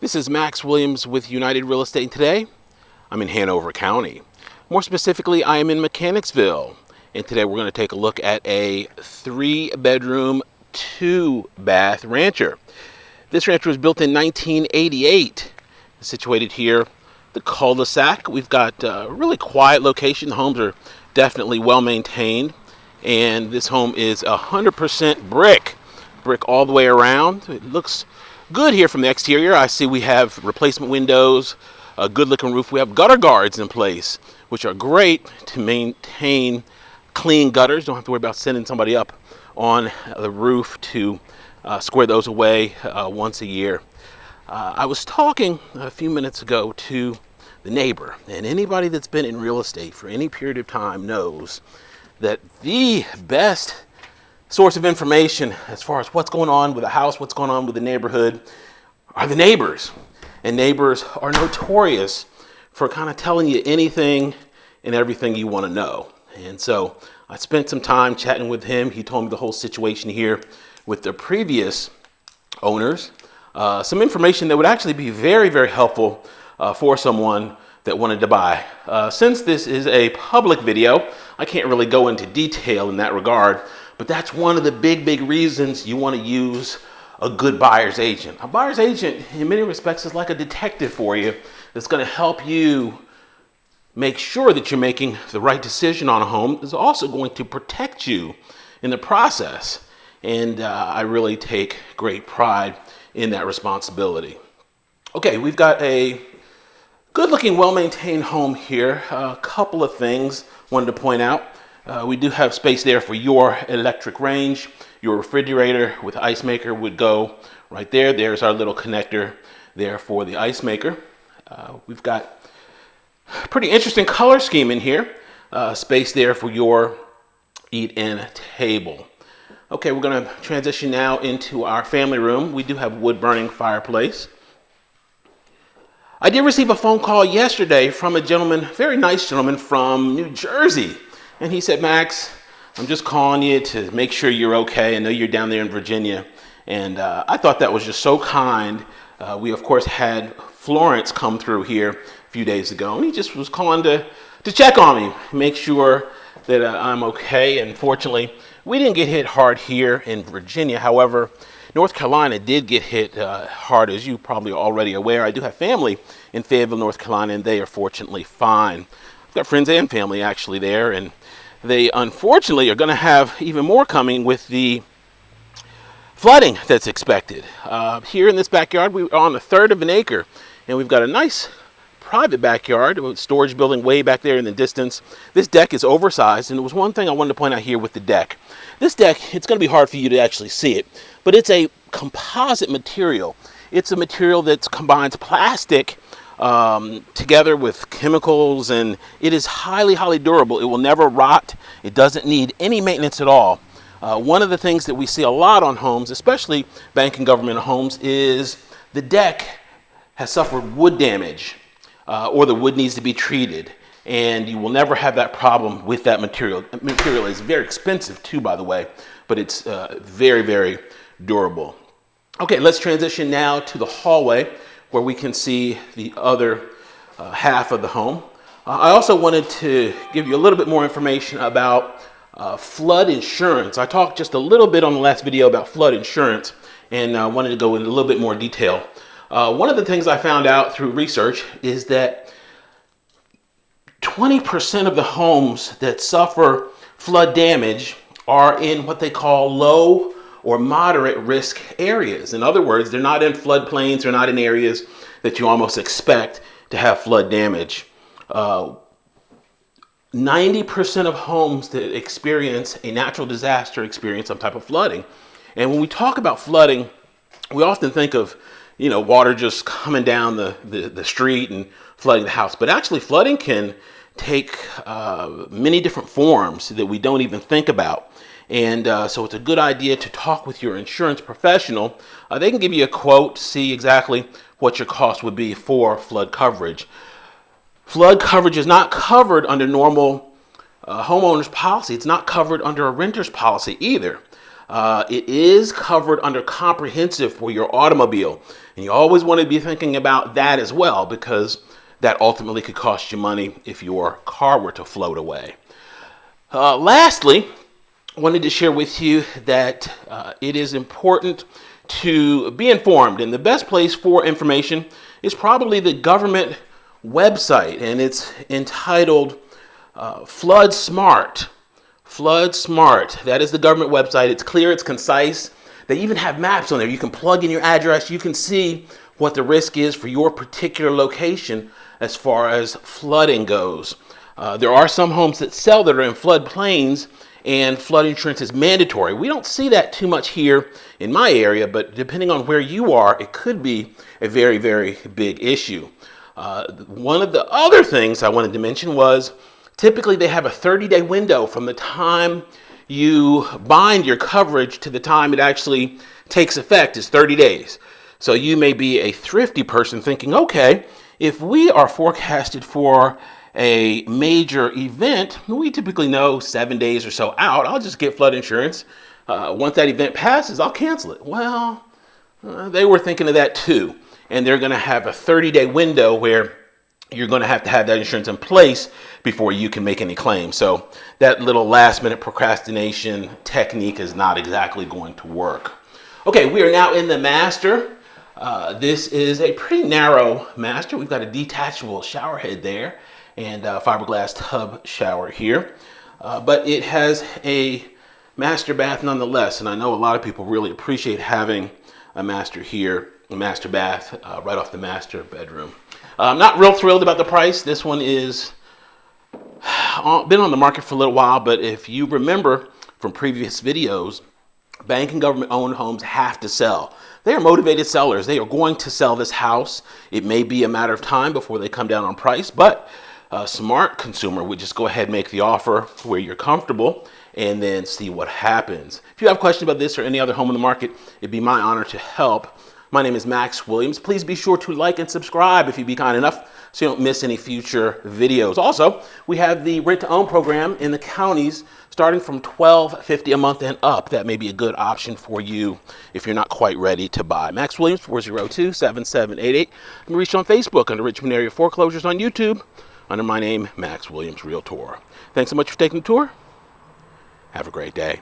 This is Max Williams with United Real Estate, and today I'm in Hanover County. More specifically, I am in Mechanicsville, and today we're going to take a look at a 3-bedroom, 2-bath rancher. This rancher was built in 1988. It's situated here, the cul-de-sac. We've got a really quiet location. The homes are definitely well maintained, and this home is 100% brick all the way around. It looks good here from the exterior. I see we have replacement windows, a good looking roof. We have gutter guards in place, which are great to maintain clean gutters. Don't have to worry about sending somebody up on the roof to square those away once a year. I was talking a few minutes ago to the neighbor, and anybody that's been in real estate for any period of time knows that the best source of information as far as what's going on with the house, what's going on with the neighborhood, are the neighbors. And neighbors are notorious for kind of telling you anything and everything you want to know. And so I spent some time chatting with him. He told me the whole situation here with the previous owners. Some information that would actually be very, very helpful for someone that wanted to buy. Since this is a public video, I can't really go into detail in that regard. But that's one of the big reasons you want to use a good buyer's agent. A buyer's agent, in many respects, is like a detective for you that's going to help you make sure that you're making the right decision on a home. It's also going to protect you in the process. And I really take great pride in that responsibility. Okay, we've got a good-looking, well-maintained home here. A couple of things I wanted to point out. We do have space there for your electric range. Your refrigerator with ice maker would go right there. There's our little connector there for the ice maker. We've got a pretty interesting color scheme in here. Space there for your eat-in table. Okay, we're going to transition now into our family room. We do have a wood-burning fireplace. I did receive a phone call yesterday from a gentleman, very nice gentleman from New Jersey. And he said, Max, I'm just calling you to make sure you're okay. I know you're down there in Virginia. And I thought that was just so kind. We, of course, had Florence come through here a few days ago. And he just was calling to check on me, make sure that I'm okay. And fortunately, we didn't get hit hard here in Virginia. However, North Carolina did get hit hard, as you probably are already aware. I do have family in Fayetteville, North Carolina, and they are fortunately fine. I've got friends and family actually there, and they unfortunately are going to have even more coming with the flooding that's expected. Here in this backyard, we are on a third of an acre, and we've got a nice private backyard, a storage building way back there in the distance. This deck is oversized, and there was one thing I wanted to point out here with the deck. This deck, it's going to be hard for you to actually see it, but it's a composite material. It's a material that combines plastic together with chemicals, and it is highly durable. It will never rot. It doesn't need any maintenance at all. One of the things that we see a lot on homes, especially bank and government homes, is the deck has suffered wood damage or the wood needs to be treated, and you will never have that problem with that material. The material is very expensive too, by the way, but it's very durable. Okay, let's transition now to the hallway where we can see the other half of the home. I also wanted to give you a little bit more information about flood insurance. I talked just a little bit on the last video about flood insurance, and I wanted to go into a little bit more detail. One of the things I found out through research is that 20% of the homes that suffer flood damage are in what they call low or moderate risk areas. In other words, they're not in floodplains, they're not in areas that you almost expect to have flood damage. 90% of homes that experience a natural disaster experience some type of flooding. And when we talk about flooding, we often think of, water just coming down the street and flooding the house. But actually, flooding can take many different forms that we don't even think about. And so it's a good idea to talk with your insurance professional. They can give you a quote, see exactly what your cost would be for flood coverage. Flood coverage is not covered under normal homeowner's policy. It's not covered under a renter's policy either. It is covered under comprehensive for your automobile. And you always want to be thinking about that as well, because that ultimately could cost you money if your car were to float away. Lastly, I wanted to share with you that it is important to be informed. And the best place for information is probably the government website. And it's entitled FloodSmart. FloodSmart. That is the government website. It's clear, it's concise. They even have maps on there. You can plug in your address. You can see what the risk is for your particular location as far as flooding goes. There are some homes that sell that are in floodplains, and flood insurance is mandatory. We don't see that too much here in my area, but depending on where you are, it could be a very, very big issue. One of the other things I wanted to mention was typically they have a 30-day window from the time you bind your coverage to the time it actually takes effect is 30 days. So you may be a thrifty person thinking, okay, if we are forecasted for a major event, we typically know 7 days or so out, I'll just get flood insurance. Once that event passes, I'll cancel it. Well, they were thinking of that too. And they're going to have a 30-day window where you're going to have that insurance in place before you can make any claims. So that little last-minute procrastination technique is not exactly going to work. Okay, we are now in the master. This is a pretty narrow master. We've got a detachable shower head there and a fiberglass tub shower here. But it has a master bath nonetheless. And I know a lot of people really appreciate having a master here, a master bath right off the master bedroom. I'm not real thrilled about the price. This one is been on the market for a little while, but if you remember from previous videos, bank and government-owned homes have to sell. They are motivated sellers. They are going to sell this house. It may be a matter of time before they come down on price, but a smart consumer would just go ahead and make the offer where you're comfortable and then see what happens. If you have questions about this or any other home in the market, it'd be my honor to help. My name is Max Williams. Please be sure to like and subscribe if you'd be kind enough so you don't miss any future videos. Also, we have the rent-to-own program in the counties starting from $12.50 a month and up. That may be a good option for you if you're not quite ready to buy. Max Williams, 402-7788. I'm reached on Facebook under Richmond Area Foreclosures, on YouTube under my name, Max Williams Realtor. Thanks so much for taking the tour. Have a great day.